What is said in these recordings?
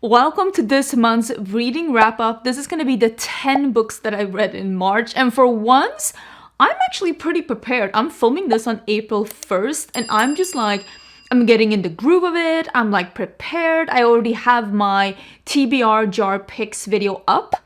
Welcome to this month's reading wrap-up. This is going to be the 10 books that I read in March, and for once, I'm actually pretty prepared. I'm filming this on April 1st, and I'm just like, I'm getting in the groove of it. I'm like prepared. I already have my TBR jar picks video up.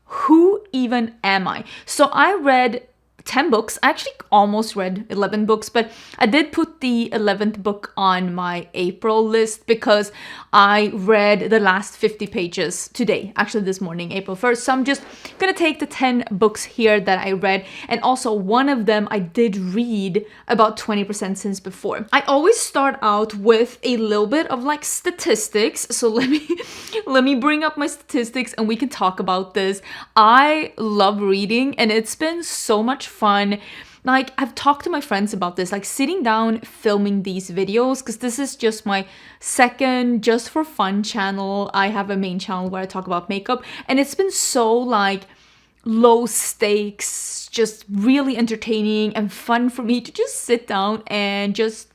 Who even am I? So I read 10 books. I actually almost read 11 books, but I did put the 11th book on my April list because I read the last 50 pages today, actually this morning, April 1st. So I'm just gonna take the 10 books here that I read, and also one of them I did read about 20% since before. I always start out with a little bit of like statistics, so let me bring up my statistics and we can talk about this. I love reading and it's been so much fun. Like, I've talked to my friends about this, like sitting down filming these videos, because this is just my second just for fun channel. I have a main channel where I talk about makeup, and it's been so like low stakes, just really entertaining and fun for me to just sit down and just,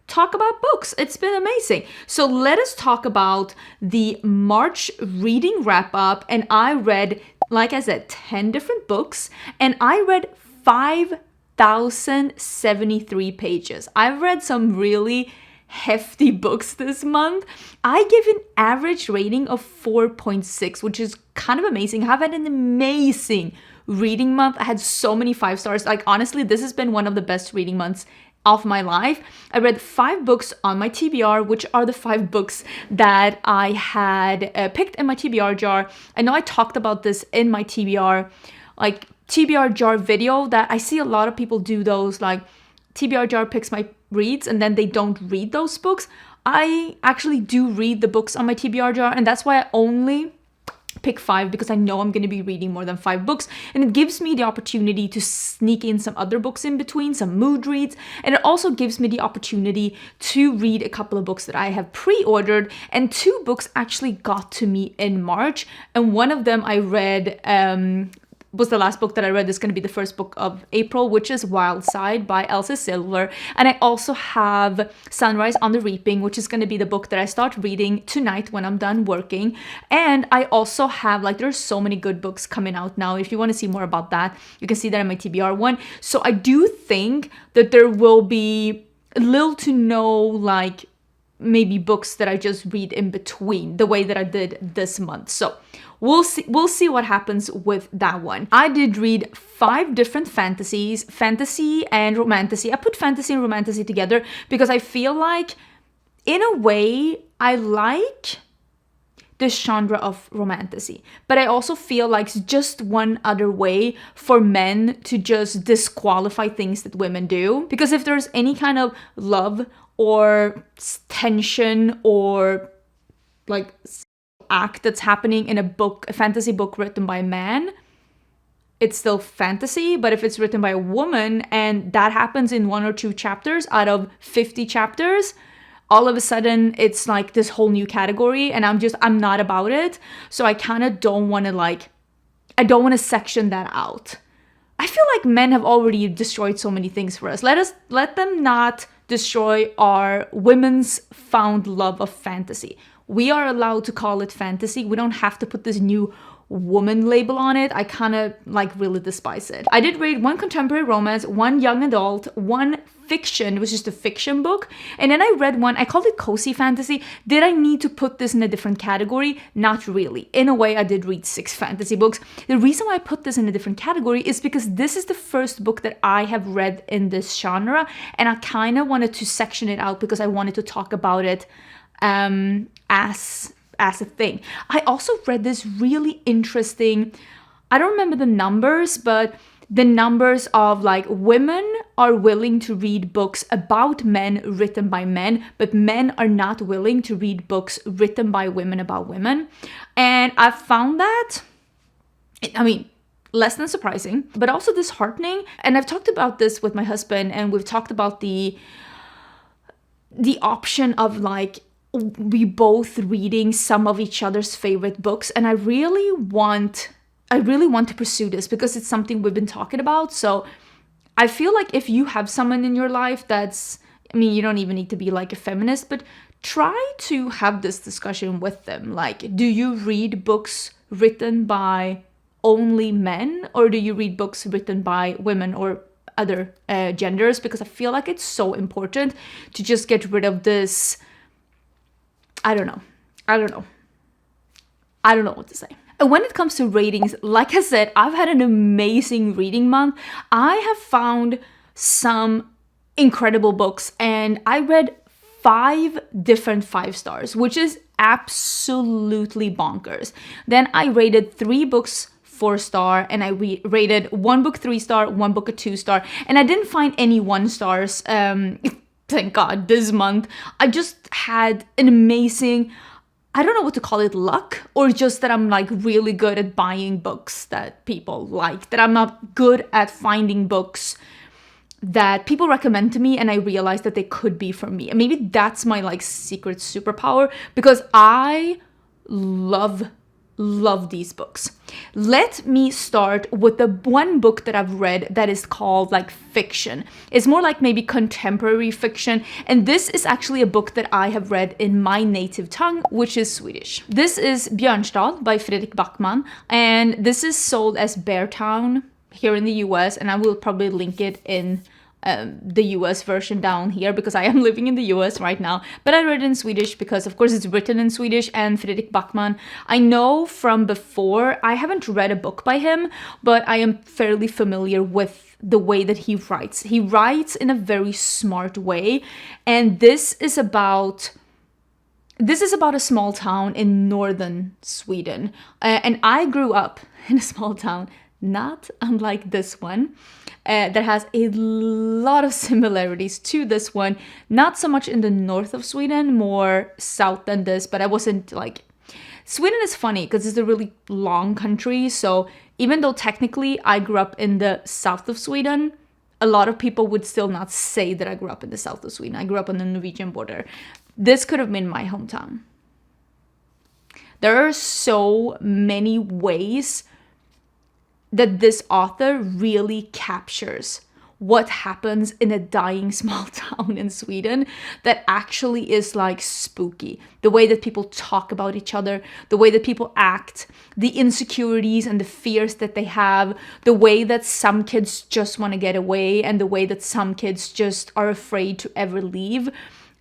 talk about books. It's been amazing. So let us talk about the March reading wrap up. And I read, like I said, 10 different books, and I read 5,073 pages. I've read some really hefty books this month. I give an average rating of 4.6, which is kind of amazing. I've had an amazing reading month. I had so many 5 stars. Like, honestly, this has been one of the best reading months of my life. I read 5 books on my TBR, which are the 5 books that I had picked in my TBR jar. I know I talked about this in my TBR jar video, that I see a lot of people do those, like TBR jar picks my reads and then they don't read those books. I actually do read the books on my TBR jar, and that's why I only pick 5, because I know I'm going to be reading more than 5 books, and it gives me the opportunity to sneak in some other books in between, some mood reads, and it also gives me the opportunity to read a couple of books that I have pre-ordered, and 2 books actually got to me in March, and one of them I read was the last book that I read. Is going to be the first book of April, which is Wild Side by Elsie. And I also have Sunrise on the Reaping, which is going to be the book that I start reading tonight when I'm done working. And I also have, like, there's so many good books coming out now. If you want to see more about that, you can see that in my TBR one. So I do think that there will be little to no, like, maybe books that I just read in between, the way that I did this month. So we'll see what happens with that one. I did read 5 different fantasies, fantasy and romantasy. I put fantasy and romantasy together because I feel like, in a way, I like this genre of romantasy, but I also feel like it's just one other way for men to just disqualify things that women do. Because if there's any kind of love or tension or like act that's happening in a fantasy book written by a man, it's still fantasy. But if it's written by a woman and that happens in 1 or 2 chapters out of 50 chapters, all of a sudden it's like this whole new category, and I'm not about it. So I kind of don't want to section that out. I feel like men have already destroyed so many things for us. Let them not destroy our women's found love of fantasy. We are allowed to call it fantasy. We don't have to put this new woman label on it. I kind of like really despise it. I did read 1 contemporary romance, 1 young adult, 1 fiction, which is the fiction book, and then I read 1, I called it cozy fantasy. Did I need to put this in a different category? Not really. In a way, I did read 6 fantasy books. The reason why I put this in a different category is because this is the first book that I have read in this genre, and I kind of wanted to section it out because I wanted to talk about it as a thing. I also read this really interesting, I don't remember the numbers, but the numbers of like women are willing to read books about men written by men, but men are not willing to read books written by women about women. And I found that, I mean, less than surprising, but also disheartening. And I've talked about this with my husband, and we've talked about the option of like we both reading some of each other's favorite books, and I really want to pursue this because it's something we've been talking about. So I feel like if you have someone in your life that's, I mean, you don't even need to be like a feminist, but try to have this discussion with them. Like, do you read books written by only men, or do you read books written by women or other genders? Because I feel like it's so important to just get rid of this. I don't know what to say. And when it comes to ratings, like I said, I've had an amazing reading month. I have found some incredible books, and I read 5 different 5 stars, which is absolutely bonkers. Then I rated 3 books 4 star, and I rated 1 book 3 star, 1 book a 2 star, and I didn't find any 1 stars. Thank God, this month. I just had an amazing, I don't know what to call it, luck, or just that I'm like really good at buying books that people like, that I'm not good at finding books that people recommend to me and I realize that they could be for me. And maybe that's my like secret superpower, because I love these books. Let me start with the one book that I've read that is called like fiction. It's more like maybe contemporary fiction, and this is actually a book that I have read in my native tongue, which is Swedish. This is Björnstad by Fredrik Backman, and this is sold as Beartown here in the US, and I will probably link it in the US version down here, because I am living in the US right now. But I read it in Swedish because of course it's written in Swedish, and Fredrik Backman, I know from before. I haven't read a book by him, but I am fairly familiar with the way that he writes. He writes in a very smart way, and this is about a small town in northern Sweden. And I grew up in a small town, not unlike this one, that has a lot of similarities to this one. Not so much in the north of Sweden, more south than this, but I wasn't like... Sweden is funny because it's a really long country, so even though technically I grew up in the south of Sweden, a lot of people would still not say that I grew up in the south of Sweden. I grew up on the Norwegian border. This could have been my hometown. There are so many ways that this author really captures what happens in a dying small town in Sweden that actually is like spooky. The way that people talk about each other, the way that people act, the insecurities and the fears that they have, the way that some kids just want to get away, and the way that some kids just are afraid to ever leave.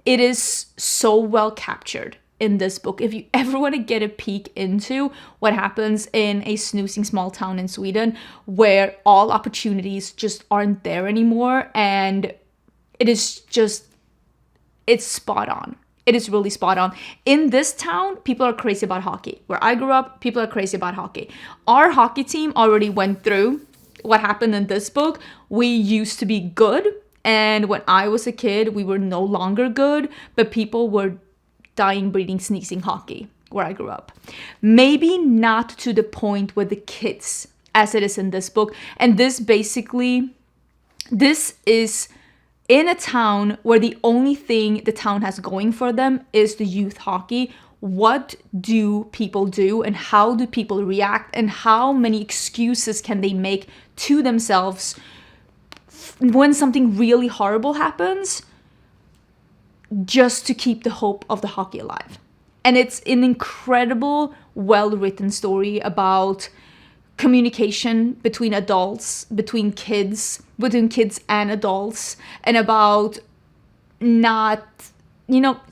It is so well captured in this book. If you ever want to get a peek into what happens in a snoozing small town in Sweden where all opportunities just aren't there anymore, and it's spot on. It is really spot on. In this town, people are crazy about hockey. Where I grew up, people are crazy about hockey. Our hockey team already went through what happened in this book. We used to be good, and when I was a kid, we were no longer good, but people were dying, breeding, sneezing hockey where I grew up. Maybe not to the point with the kids as it is in this book. And this is in a town where the only thing the town has going for them is the youth hockey. What do people do, and how do people react, and how many excuses can they make to themselves when something really horrible happens, just to keep the hope of the hockey alive. And it's an incredible, well-written story about communication between adults, between kids and adults, and about not,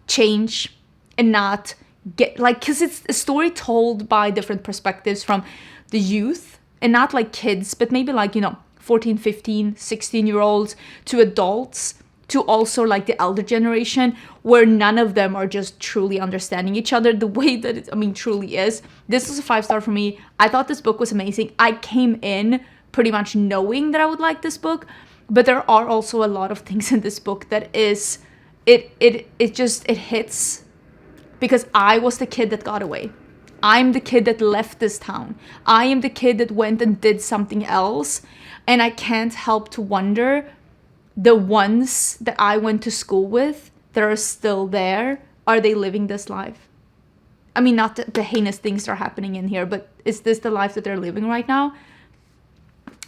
change and not get, like, because it's a story told by different perspectives from the youth, and not like kids, but maybe like, 14, 15, 16-year-olds to adults, to also like the elder generation, where none of them are just truly understanding each other the way that it, truly is. This was a 5-star for me. I thought this book was amazing. I came in pretty much knowing that I would like this book, but there are also a lot of things in this book that is, it hits, because I was the kid that got away. I'm the kid that left this town. I am the kid that went and did something else, and I can't help to wonder, the ones that I went to school with that are still there, are they living this life? Not the heinous things that are happening in here, but is this the life that they're living right now?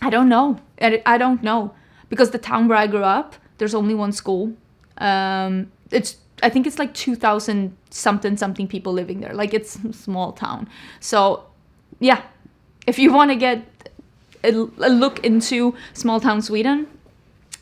I don't know. I don't know. Because the town where I grew up, there's only one school. It's I think it's like 2,000 something people living there. Like, it's a small town. So yeah, if you want to get a look into small town Sweden,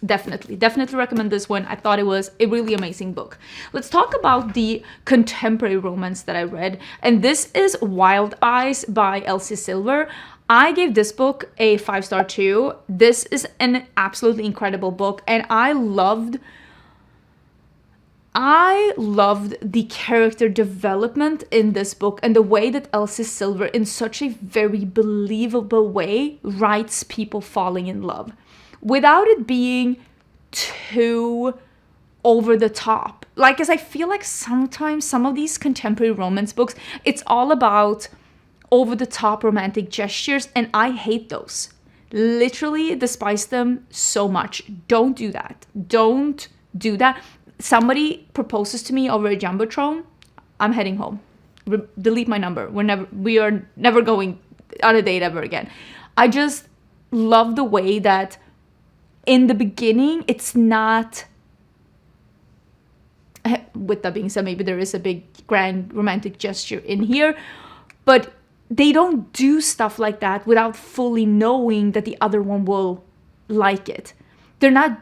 definitely recommend this one. I thought it was a really amazing book. Let's talk about the contemporary romance that I read, and this is Wild Eyes by Elsie Silver. I gave this book a 5-star too. This is an absolutely incredible book, and I loved the character development in this book and the way that Elsie Silver, in such a very believable way, writes people falling in love without it being too over the top. Like, as I feel like sometimes some of these contemporary romance books, it's all about over the top romantic gestures, and I hate those. Literally despise them so much. Don't do that. Don't do that. Somebody proposes to me over a Jumbotron, I'm heading home. Delete my number. We are never going on a date ever again. I just love the way that in the beginning, it's not, with that being said, maybe there is a big grand romantic gesture in here, but they don't do stuff like that without fully knowing that the other one will like it. They're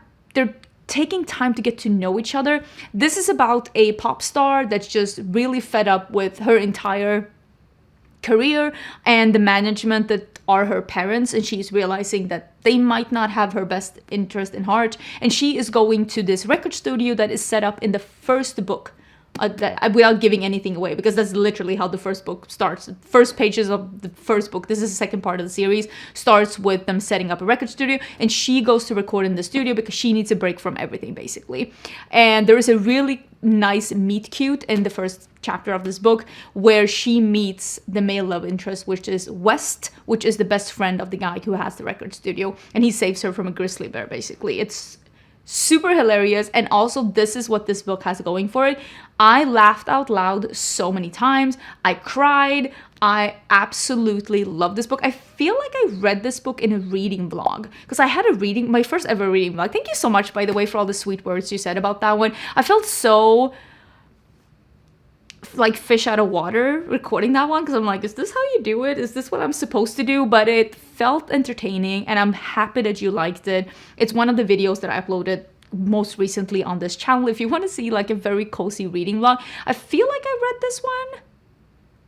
taking time to get to know each other. This is about a pop star that's just really fed up with her entire career and the management that are her parents, and she's realizing that they might not have her best interest in heart, and she is going to this record studio that is set up in the first book. Without giving anything away, because that's literally how the first book starts. The first pages of the first book, this is the second part of the series, starts with them setting up a record studio, and she goes to record in the studio because she needs a break from everything, basically. And there is a really nice meet cute in the first chapter of this book where she meets the male love interest, which is West, which is the best friend of the guy who has the record studio, and he saves her from a grizzly bear, basically. It's super hilarious, and also this is what this book has going for it. I laughed out loud so many times. I cried. I absolutely love this book. I feel like I read this book in a reading vlog, because I had my first ever reading vlog. Thank you so much, by the way, for all the sweet words you said about that one. I felt so like fish out of water recording that one, because I'm like, is this how you do it? Is this what I'm supposed to do? But it felt entertaining, and I'm happy that you liked it. It's one of the videos that I uploaded most recently on this channel. If you want to see like a very cozy reading vlog, I feel like I read this one.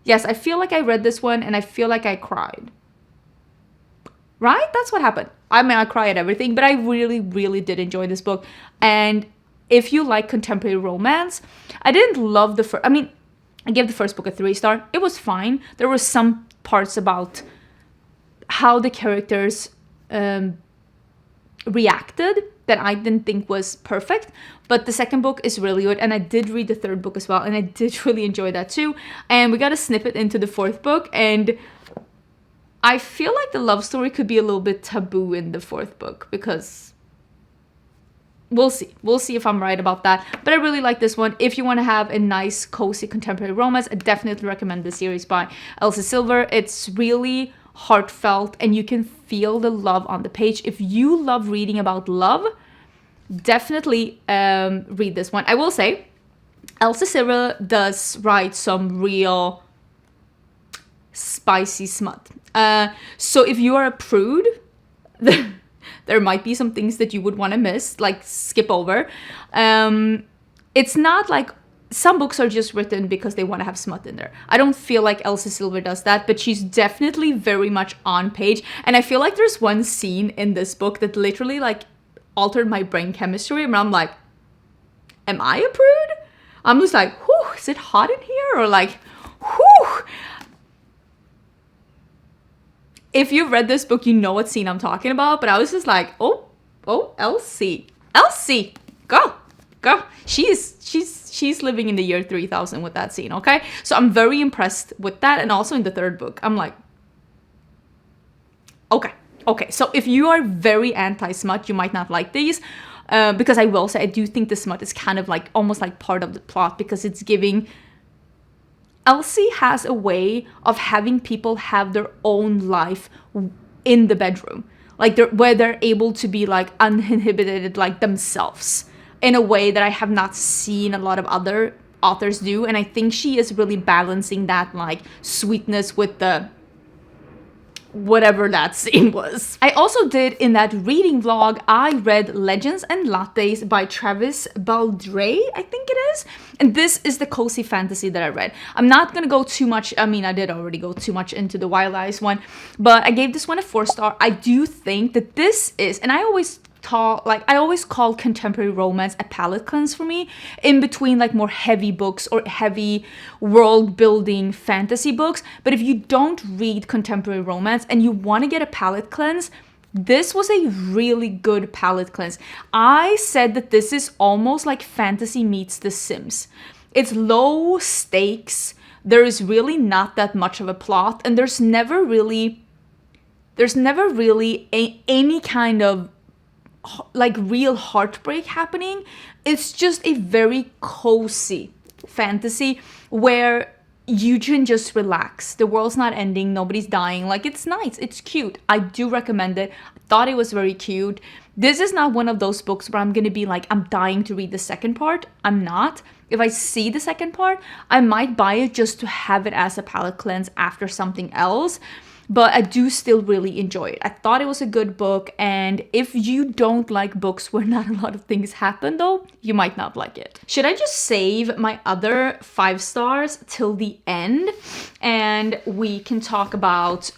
Yes, I feel like I read this one, and I feel like I cried. Right? That's what happened. I mean, I cry at everything, but I really did enjoy this book. And if you like contemporary romance, I didn't love the first, I gave the first book a 3-star. It was fine. There were some parts about how the characters reacted that I didn't think was perfect. But the second book is really good. And I did read the third book as well, and I did really enjoy that too. And we got a snippet into the fourth book, and I feel like the love story could be a little bit taboo in the fourth book, because we'll see. We'll see if I'm right about that. But I really like this one. If you want to have a nice, cozy contemporary romance, I definitely recommend this series by Elsie Silver. It's really heartfelt, and you can feel the love on the page. If you love reading about love, definitely read this one. I will say, Elsie Silver does write some real spicy smut. So if you are a prude, there might be some things that you would want to miss, like skip over. It's not like, some books are just written because they want to have smut in there. I don't feel like Elsie Silver does that, but she's definitely very much on page. And I feel like there's one scene in this book that literally like altered my brain chemistry. And I'm like, am I a prude? I'm just like, whew, is it hot in here? Or like, whew. If you've read this book, you know what scene I'm talking about. But I was just like, oh, Elsie, go. She's living in the year 3000 with that scene, okay? So I'm very impressed with that. And also in the third book, I'm like, okay. So if you are very anti-smut, you might not like these. Because I will say, I do think the smut is kind of like, almost like part of the plot, because it's giving... Elsie has a way of having people have their own life in the bedroom. Like, where they're able to be like uninhibited, like themselves. in a way that I have not seen a lot of other authors do. And I think she is really balancing that like sweetness with the whatever that scene was. I also did in that reading vlog, I read Legends and Lattes by Travis Baldree, I think it is. And this is the cozy fantasy that I read. I'm not gonna go too much, I mean, I did already go too much into the Wild Eyes one, but I gave this one a 4-star. I do think that this is, and I always call contemporary romance a palate cleanse for me, in between like more heavy books or heavy world building fantasy books. But if you don't read contemporary romance and you want to get a palate cleanse, this was a really good palate cleanse. I said that this is almost like fantasy meets The Sims. It's low stakes. There is really not that much of a plot, and there's never really any kind of like real heartbreak happening. It's just a very cozy fantasy where you can just relax. The world's not ending, nobody's dying. Like, it's nice, it's cute. I do recommend it. I thought it was very cute. This is not one of those books where I'm gonna be like, I'm dying to read the second part. I'm not. If I see the second part, I might buy it just to have it as a palate cleanse after something else. But I do still really enjoy it. I thought it was a good book, and if you don't like books where not a lot of things happen though, you might not like it. Should I just save my other 5 stars till the end and we can talk about,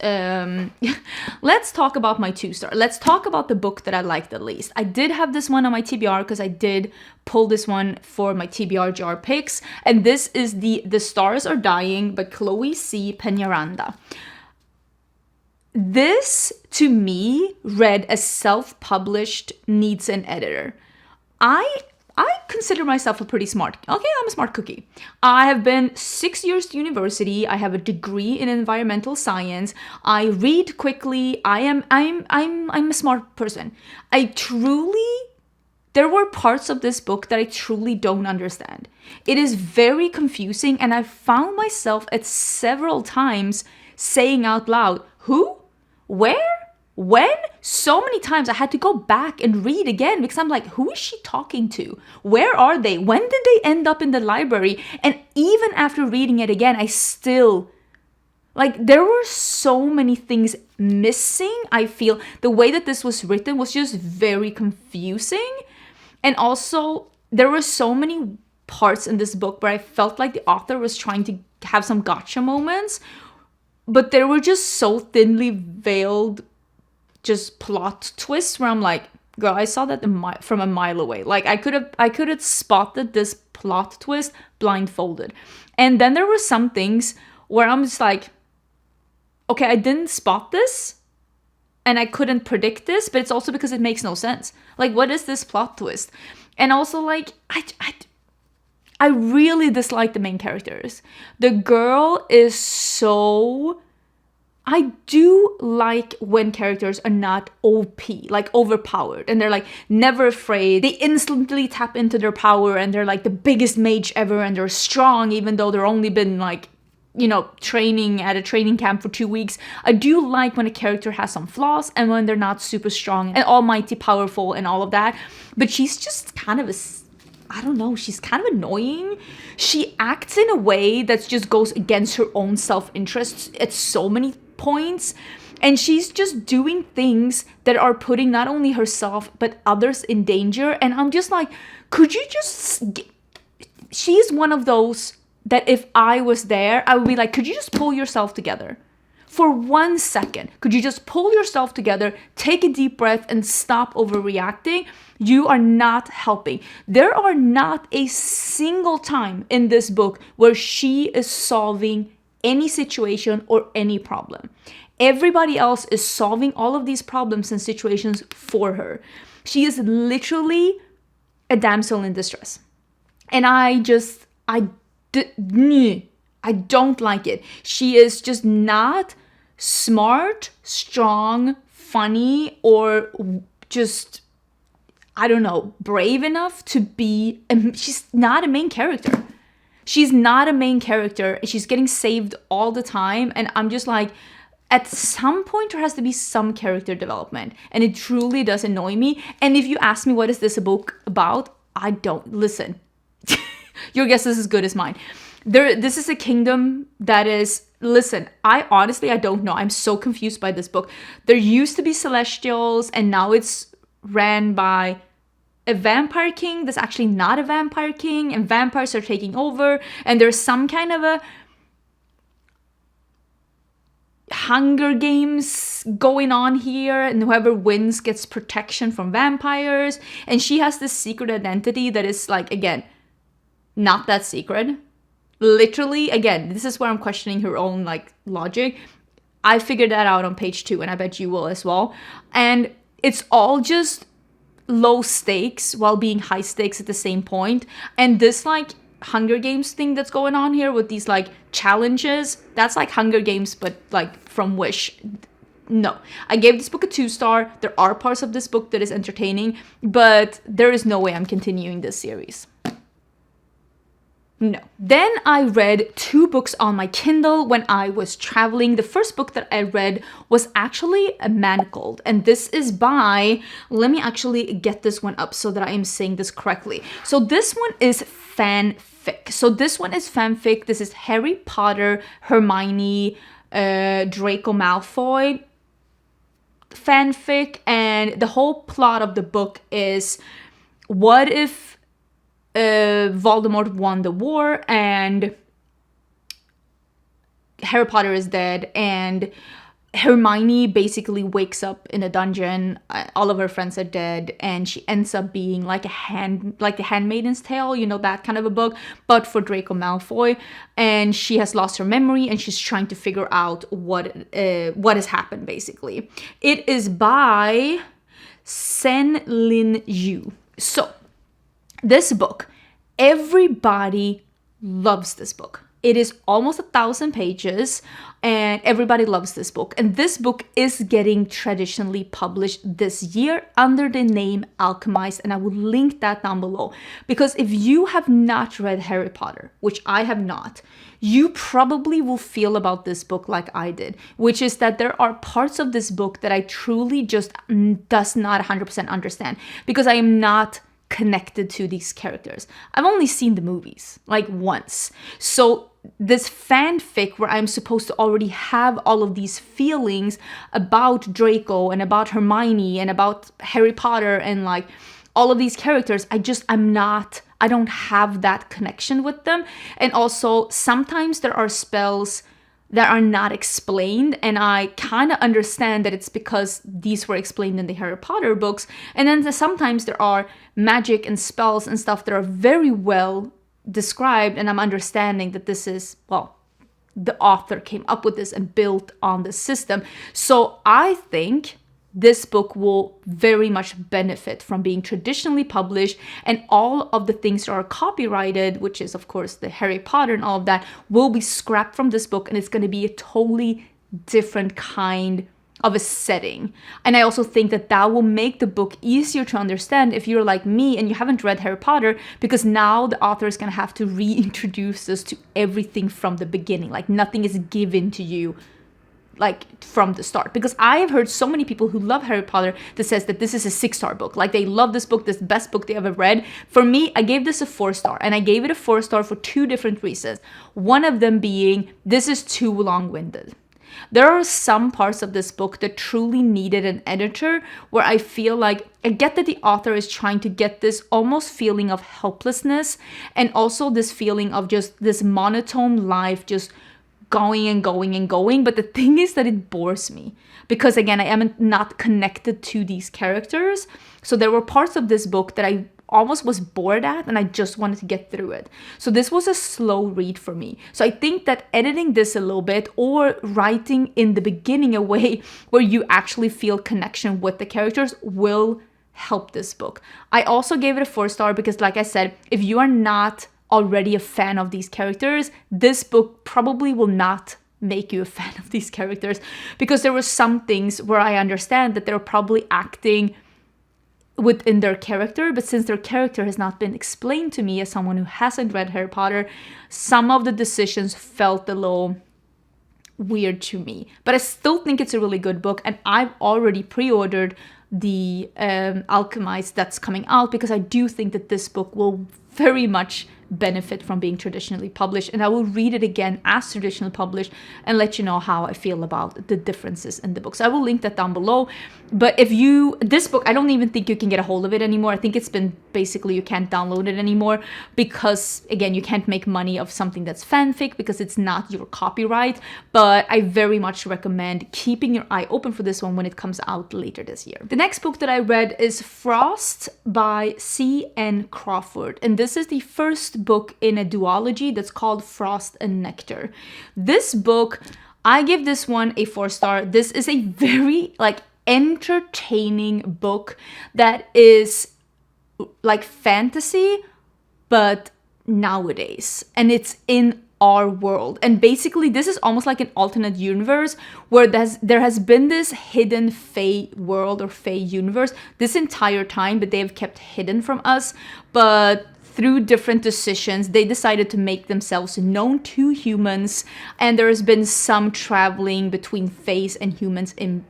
let's talk about my 2-star. Let's talk about the book that I liked the least. I did have this one on my TBR because I did pull this one for my TBR jar picks, and this is The Stars Are Dying by Chloe C. Peñaranda. This, to me, read as self-published, needs an editor. I consider myself a pretty smart, I'm a smart cookie. I have been 6 years to university. I have a degree in environmental science. I read quickly. I'm a smart person. There were parts of this book that I truly don't understand. It is very confusing, and I found myself at several times saying out loud, who? Where? When? So many times I had to go back and read again because I'm like, who is she talking to? Where are they? When did they end up in the library? And even after reading it again, I still, like, there were so many things missing. I feel the way that this was written was just very confusing. And also, there were so many parts in this book where I felt like the author was trying to have some gotcha moments, but there were just so thinly veiled just plot twists where I'm like, girl, I saw that from a mile away. Like, I could have spotted this plot twist blindfolded. And then there were some things where I'm just like, okay, I didn't spot this and I couldn't predict this, but it's also because it makes no sense. Like, what is this plot twist? And also, like, I really dislike the main characters. The girl is so... I do like when characters are not OP, like overpowered, and they're like never afraid. They instantly tap into their power and they're like the biggest mage ever and they're strong even though they're only been like, you know, training at a training camp for 2 weeks. I do like when a character has some flaws and when they're not super strong and almighty powerful and all of that. But she's just kind of she's kind of annoying. She acts in a way that just goes against her own self-interest at so many points. And she's just doing things that are putting not only herself, but others in danger. And I'm just like, could you just... She's one of those that if I was there, I would be like, could you just pull yourself together? For 1 second, could you just pull yourself together, take a deep breath, and stop overreacting? You are not helping. There are not a single time in this book where she is solving any situation or any problem. Everybody else is solving all of these problems and situations for her. She is literally a damsel in distress. And I don't like it. She is just not smart, strong, funny, or just, I don't know, brave enough to be... She's not a main character. She's not a main character. She's getting saved all the time. And I'm just like, at some point there has to be some character development. And it truly does annoy me. And if you ask me what is this a book about, I don't, listen, your guess is as good as mine. This is a kingdom that is, listen, I don't know. I'm so confused by this book. There used to be celestials, and now it's ran by a vampire king that's actually not a vampire king, and vampires are taking over, and there's some kind of a Hunger Games going on here, and whoever wins gets protection from vampires, and she has this secret identity that is like, again, not that secret. Literally, again, this is where I'm questioning her own like logic. I figured that out on page 2, and I bet you will as well. And it's all just low stakes while being high stakes at the same point. And this like Hunger Games thing that's going on here with these like challenges, that's like Hunger Games but like from Wish. No, I gave this book a 2-star. There are parts of this book that is entertaining, but there is no way I'm continuing this series. No. Then I read 2 books on my Kindle when I was traveling. The first book that I read was actually Manacled, and this is by, let me actually get this one up so that I am saying this correctly. So this one is fanfic. This is Harry Potter, Hermione, Draco Malfoy fanfic, and the whole plot of the book is, what if Voldemort won the war and Harry Potter is dead, and Hermione basically wakes up in a dungeon, all of her friends are dead, and she ends up being like the Handmaid's Tale, you know, that kind of a book, but for Draco Malfoy, and she has lost her memory and she's trying to figure out what has happened basically. It is by SenLinYu. So this book, everybody loves this book. It is almost 1,000 pages and everybody loves this book. And this book is getting traditionally published this year under the name Alchemised, and I will link that down below. Because if you have not read Harry Potter, which I have not, you probably will feel about this book like I did, which is that there are parts of this book that I truly just does not 100% understand, because I am not connected to these characters. I've only seen the movies like once. So this fanfic where I'm supposed to already have all of these feelings about Draco and about Hermione and about Harry Potter and like all of these characters, I don't have that connection with them. And also sometimes there are spells that are not explained, and I kind of understand that it's because these were explained in the Harry Potter books. And then sometimes there are magic and spells and stuff that are very well described, and I'm understanding that this is, well, the author came up with this and built on the system. So I think this book will very much benefit from being traditionally published, and all of the things that are copyrighted, which is of course the Harry Potter and all of that, will be scrapped from this book, and it's going to be a totally different kind of a setting. And I also think that that will make the book easier to understand if you're like me and you haven't read Harry Potter, because now the author is going to have to reintroduce us to everything from the beginning. Like nothing is given to you like from the start, because I have heard so many people who love Harry Potter that says that this is a 6-star book, like they love this book, this is the best book they ever read. For me, I gave this a 4-star, and I gave it a 4-star for 2 different reasons. One of them being, this is too long-winded. There are some parts of this book that truly needed an editor, where I feel like, I get that the author is trying to get this almost feeling of helplessness, and also this feeling of just this monotone life, just going and going and going. But the thing is that it bores me, because again, I am not connected to these characters. So there were parts of this book that I almost was bored at, and I just wanted to get through it. So this was a slow read for me. So I think that editing this a little bit, or writing in the beginning a way where you actually feel connection with the characters, will help this book. I also gave it a 4-star because, like I said, if you are not already a fan of these characters, this book probably will not make you a fan of these characters, because there were some things where I understand that they're probably acting within their character, but since their character has not been explained to me as someone who hasn't read Harry Potter, some of the decisions felt a little weird to me. But I still think it's a really good book, and I've already pre-ordered the Alchemized that's coming out, because I do think that this book will very much benefit from being traditionally published, and I will read it again as traditionally published and let you know how I feel about the differences in the books. I will link that down below. But this book, I don't even think you can get a hold of it anymore. I think it's been basically, you can't download it anymore because, again, you can't make money of something that's fanfic because it's not your copyright. But I very much recommend keeping your eye open for this one when it comes out later this year. The next book that I read is Frost by C.N. Crawford, and this is the first book in a duology that's called Frost and Nectar. This book, I give this one a 4-star. This is a very entertaining book that is like fantasy but nowadays, and it's in our world. And basically this is almost like an alternate universe where there has been this hidden Fae world or Fae universe this entire time, but they have kept hidden from us. But through different decisions, they decided to make themselves known to humans, and there has been some traveling between Faes and humans in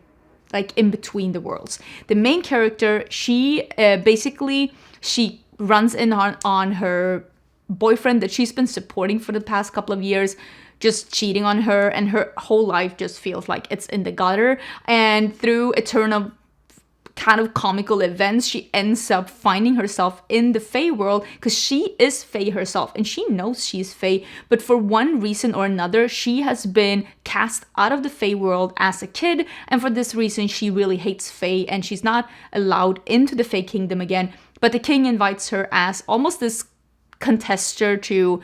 between the worlds. The main character, she runs in on her boyfriend that she's been supporting for the past couple of years, just cheating on her, and her whole life just feels like it's in the gutter. And through a turn of kind of comical events, she ends up finding herself in the Fae world, because she is Fae herself and she knows she's Fae, but for one reason or another she has been cast out of the Fae world as a kid, and for this reason she really hates Fae and she's not allowed into the Fae kingdom again. But the king invites her as almost this contester to,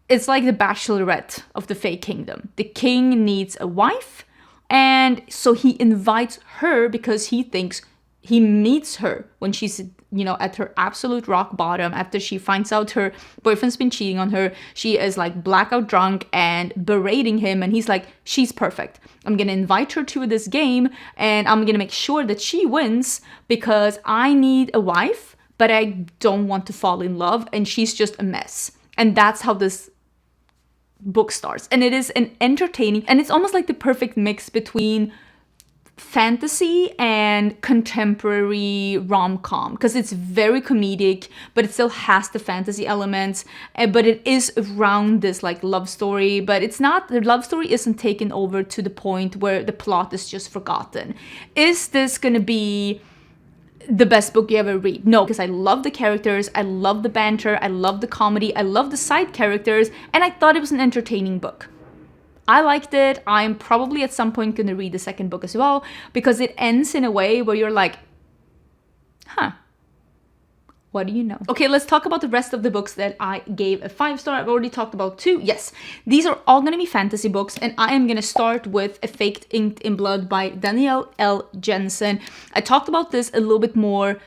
it's like the bachelorette of the Fae kingdom. The king needs a wife, and so he invites her because he thinks he meets her when she's, at her absolute rock bottom. After she finds out her boyfriend's been cheating on her, she is like blackout drunk and berating him, and he's like, she's perfect. I'm gonna invite her to this game and I'm gonna make sure that she wins because I need a wife, but I don't want to fall in love, and she's just a mess. And that's how this book starts. And it is an entertaining, and it's almost like the perfect mix between fantasy and contemporary rom-com, because it's very comedic but it still has the fantasy elements, but it is around this love story, but it's not, the love story isn't taken over to the point where the plot is just forgotten. Is this gonna be the best book you ever read? No, because I love the characters, I love the banter, I love the comedy, I love the side characters, and I thought it was an entertaining book. I liked it. I'm probably at some point gonna read the second book as well, because it ends in a way where you're like, huh, what do you know? Okay, let's talk about the rest of the books that I gave a 5-star. I've already talked about 2. Yes, these are all gonna be fantasy books, and I am gonna start with A Faked Inked in Blood by Danielle L. Jensen. I talked about this a little bit more.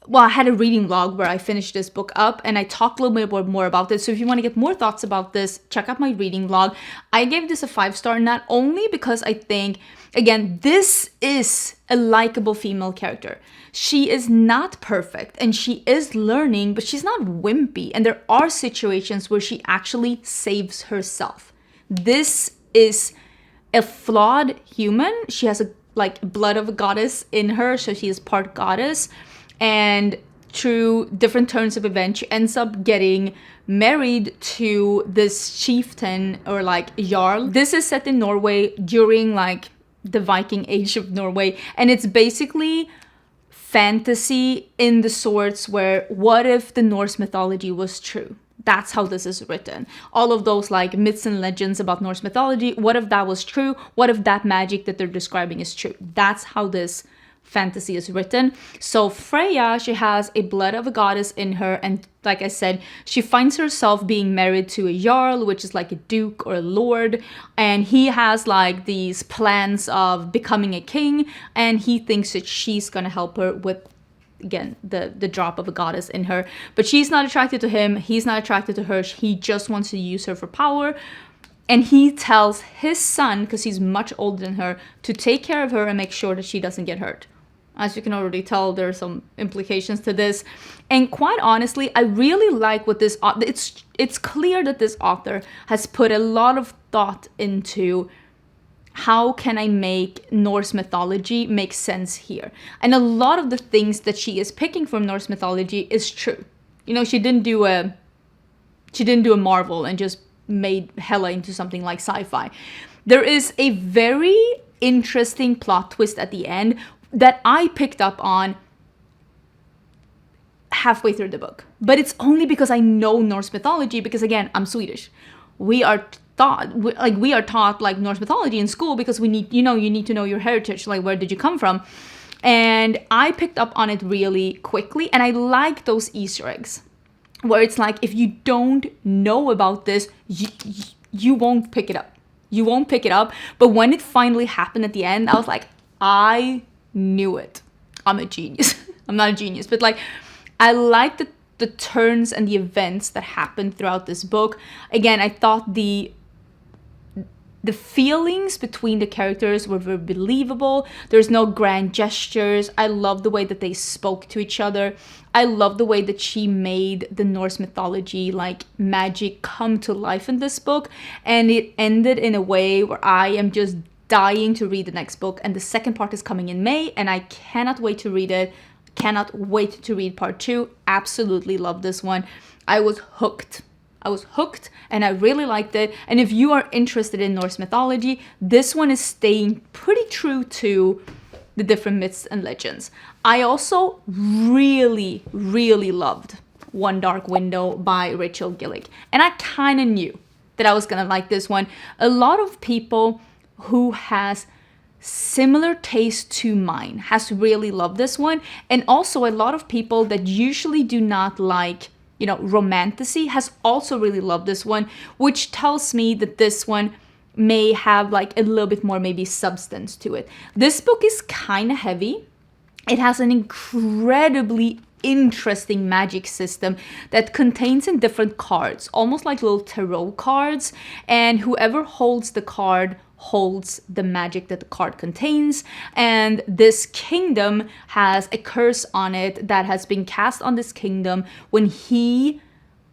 Well, I had a reading vlog where I finished this book up and I talked a little bit more about it. So if you want to get more thoughts about this, check out my reading vlog. I gave this a 5-star, not only because I think, again, this is a likable female character. She is not perfect and she is learning, but she's not wimpy. And there are situations where she actually saves herself. This is a flawed human. She has blood of a goddess in her, so she is part goddess. And through different turns of events, she ends up getting married to this chieftain or jarl. This is set in Norway during the Viking age of Norway, and it's basically fantasy in the sorts where, what if the Norse mythology was true? That's how this is written. All of those myths and legends about Norse mythology, what if that was true? What if that magic that they're describing is true? That's how this fantasy is written. So Freya, she has a blood of a goddess in her, and like I said, she finds herself being married to a jarl, which is like a duke or a lord, and he has these plans of becoming a king, and he thinks that she's gonna help her with, again, the drop of a goddess in her. But she's not attracted to him, he's not attracted to her, he just wants to use her for power. And he tells his son, because he's much older than her, to take care of her and make sure that she doesn't get hurt. As you can already tell, there are some implications to this. And quite honestly, I really like what this author, it's clear that this author has put a lot of thought into how can I make Norse mythology make sense here? And a lot of the things that she is picking from Norse mythology is true. You know, she didn't do a Marvel and just made Hela into something like sci-fi. There is a very interesting plot twist at the end that I picked up on halfway through the book. But it's only because I know Norse mythology, because again, I'm Swedish. We are taught like Norse mythology in school because you need to know your heritage, like where did you come from? And I picked up on it really quickly, and I like those Easter eggs where it's like, if you don't know about this, you won't pick it up. You won't pick it up. But when it finally happened at the end, I was like, I knew it. I'm a genius. I'm not a genius, but like, I like the turns and the events that happened throughout this book. Again, I thought the feelings between the characters were very believable. There's no grand gestures. I love the way that they spoke to each other. I love the way that she made the Norse mythology, like magic, come to life in this book. And it ended in a way where I am just dying to read the next book. And the second part is coming in May, and I cannot wait to read it. Cannot wait to read part 2. Absolutely love this one. I was hooked, and I really liked it. And if you are interested in Norse mythology, this one is staying pretty true to the different myths and legends. I also really, really loved One Dark Window by Rachel Gillig. And I kind of knew that I was going to like this one. A lot of people who has similar taste to mine has really loved this one. And also a lot of people that usually do not like, romantasy has also really loved this one, which tells me that this one may have like a little bit more maybe substance to it. This book is kind of heavy. It has an incredibly interesting magic system that contains in different cards, almost like little tarot cards, and whoever holds the card holds the magic that the card contains. And this kingdom has a curse on it that has been cast on this kingdom when he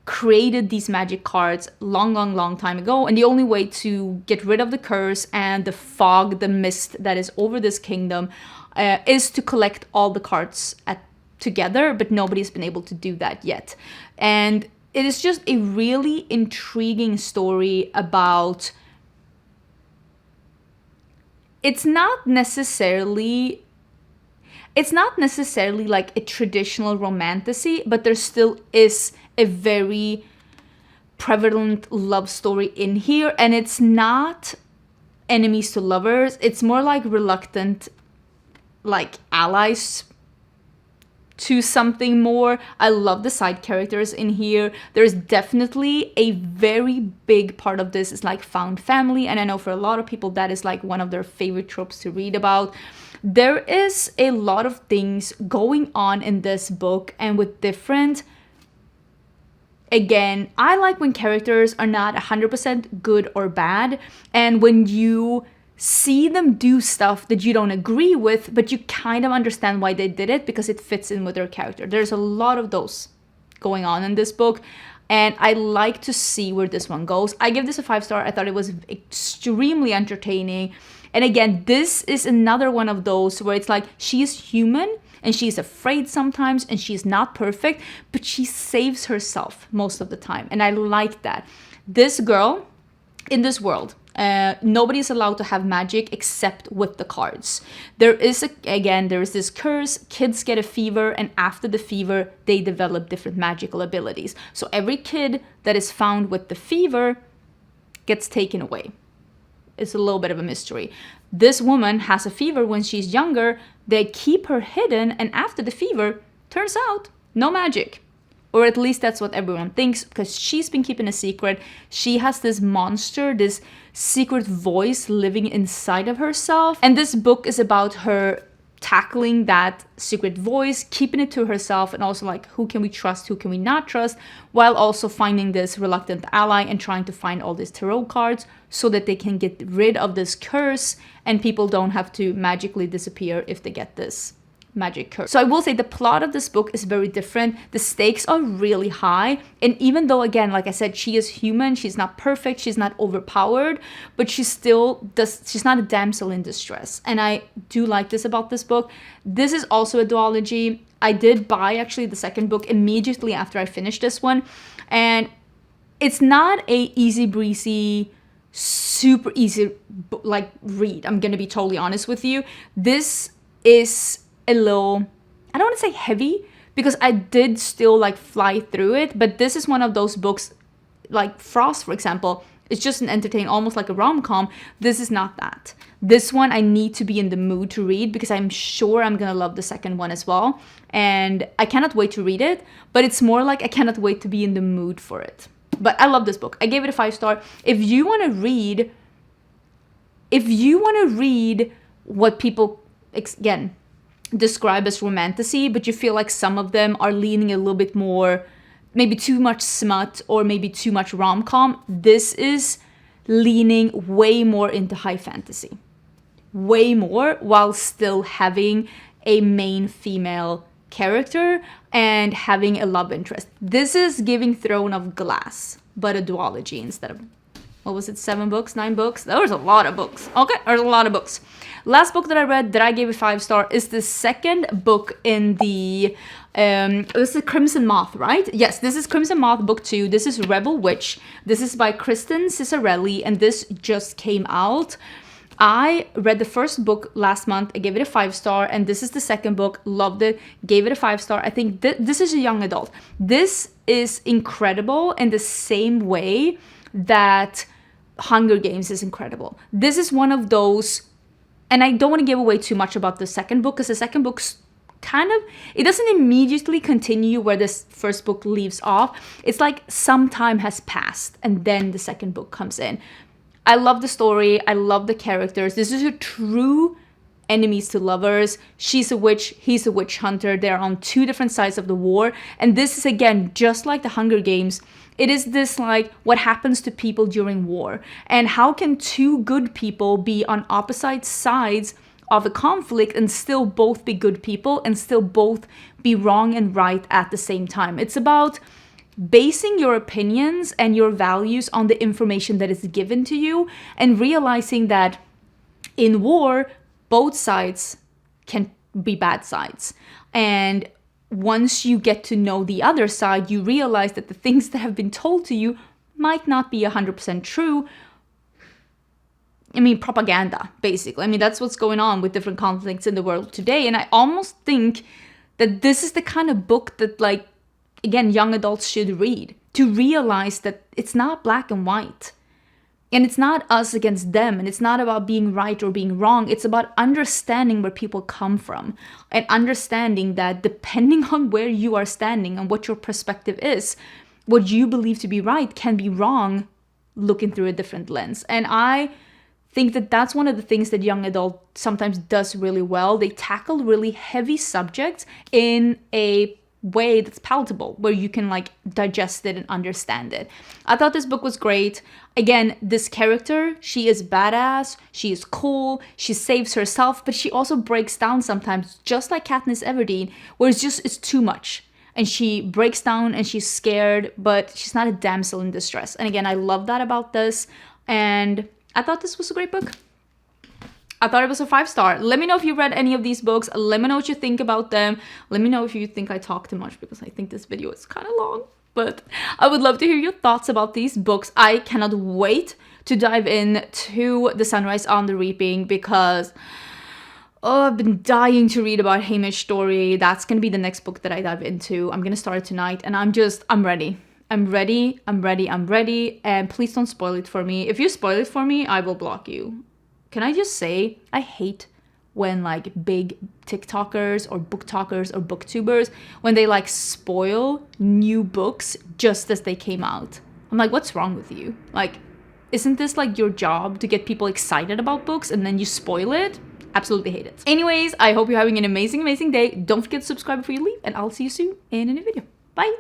created these magic cards long time ago. And the only way to get rid of the curse and the fog, the mist that is over this kingdom, is to collect all the cards together, but nobody's been able to do that yet. And it is just a really intriguing story about, it's not necessarily like a traditional romantasy, but there still is a very prevalent love story in here. And it's not enemies to lovers. It's more like reluctant, like allies to something more. I love the side characters in here. There's definitely a very big part of this is like found family, and I know for a lot of people that is like one of their favorite tropes to read about. There is a lot of things going on in this book, and with different, again, I like when characters are not 100% good or bad, and when you see them do stuff that you don't agree with, but you kind of understand why they did it because it fits in with their character. There's a lot of those going on in this book, and I like to see where this one goes. I give this a 5-star. I thought it was extremely entertaining. And again, this is another one of those where it's like, she's human and she's afraid sometimes and she's not perfect, but she saves herself most of the time. And I like that. This girl in this world, nobody's allowed to have magic except with the cards. There is this curse. Kids get a fever, and after the fever, they develop different magical abilities. So every kid that is found with the fever gets taken away. It's a little bit of a mystery. This woman has a fever when she's younger. They keep her hidden, and after the fever, turns out no magic. Or at least that's what everyone thinks, because she's been keeping a secret. She has this monster, this secret voice living inside of herself. And this book is about her tackling that secret voice, keeping it to herself, and also like, who can we trust, who can we not trust, while also finding this reluctant ally and trying to find all these tarot cards so that they can get rid of this curse and people don't have to magically disappear if they get this magic curse. So I will say the plot of this book is very different. The stakes are really high. And even though, again, like I said, she is human, she's not perfect, she's not overpowered, but she's not a damsel in distress. And I do like this about this book. This is also a duology. I did buy actually the second book immediately after I finished this one. And it's not a easy breezy, super easy like read. I'm gonna be totally honest with you. This is a little, I don't want to say heavy, because I did still like fly through it, but this is one of those books like Frost, for example. It's just an entertaining, almost like a rom-com. This is not that. This one I need to be in the mood to read, because I'm sure I'm gonna love the second one as well. And I cannot wait to read it, but it's more like I cannot wait to be in the mood for it. But I love this book. I gave it a 5-star. If you want to read what people, again, describe as romantasy, but you feel like some of them are leaning a little bit more, maybe too much smut or maybe too much rom-com, this is leaning way more into high fantasy. Way more, while still having a main female character and having a love interest. This is giving Throne of Glass, but a duology instead of, what was it, 7 books, 9 books? There was a lot of books. Okay, there's a lot of books. Last book that I read that I gave a 5-star is the second book in the, this is Crimson Moth, right? Yes, this is Crimson Moth book 2. This is Rebel Witch. This is by Kristen Ciccarelli, and this just came out. I read the first book last month. I gave it a 5-star, and this is the second book. Loved it. Gave it a 5-star. I think this is a young adult. This is incredible in the same way that Hunger Games is incredible. This is one of those, and I don't want to give away too much about the second book, because the second book's kind of, it doesn't immediately continue where this first book leaves off. It's like some time has passed, and then the second book comes in. I love the story. I love the characters. This is a true enemies to lovers. She's a witch. He's a witch hunter. They're on 2 different sides of the war. And this is, again, just like the Hunger Games. It is this, like, what happens to people during war. And how can 2 good people be on opposite sides of a conflict and still both be good people and still both be wrong and right at the same time? It's about basing your opinions and your values on the information that is given to you, and realizing that in war, both sides can be bad sides. And once you get to know the other side, you realize that the things that have been told to you might not be 100% true. I mean, propaganda, basically. I mean, that's what's going on with different conflicts in the world today. And I almost think that this is the kind of book that, like, again, young adults should read, to realize that it's not black and white. And it's not us against them. And it's not about being right or being wrong. It's about understanding where people come from. And understanding that depending on where you are standing and what your perspective is, what you believe to be right can be wrong looking through a different lens. And I think that that's one of the things that young adult sometimes does really well. They tackle really heavy subjects in a way that's palatable, where you can like digest it and understand it. I thought this book was great. Again, this character, she is badass, she is cool, she saves herself, but she also breaks down sometimes, just like Katniss Everdeen, where it's too much. And she breaks down and she's scared, but she's not a damsel in distress. And again, I love that about this. And I thought this was a great book. I thought it was a 5-star. Let me know if you read any of these books. Let me know what you think about them. Let me know if you think I talk too much, because I think this video is kind of long. But I would love to hear your thoughts about these books. I cannot wait to dive into The Sunrise on the Reaping, because I've been dying to read about Haymitch's story. That's going to be the next book that I dive into. I'm going to start it tonight, and I'm ready. I'm ready. And please don't spoil it for me. If you spoil it for me, I will block you. Can I just say, I hate when like big TikTokers or booktalkers or booktubers, when they like spoil new books just as they came out. I'm like, what's wrong with you? Like, isn't this like your job to get people excited about books and then you spoil it? Absolutely hate it. Anyways, I hope you're having an amazing day. Don't forget to subscribe before you leave, and I'll see you soon in a new video. Bye.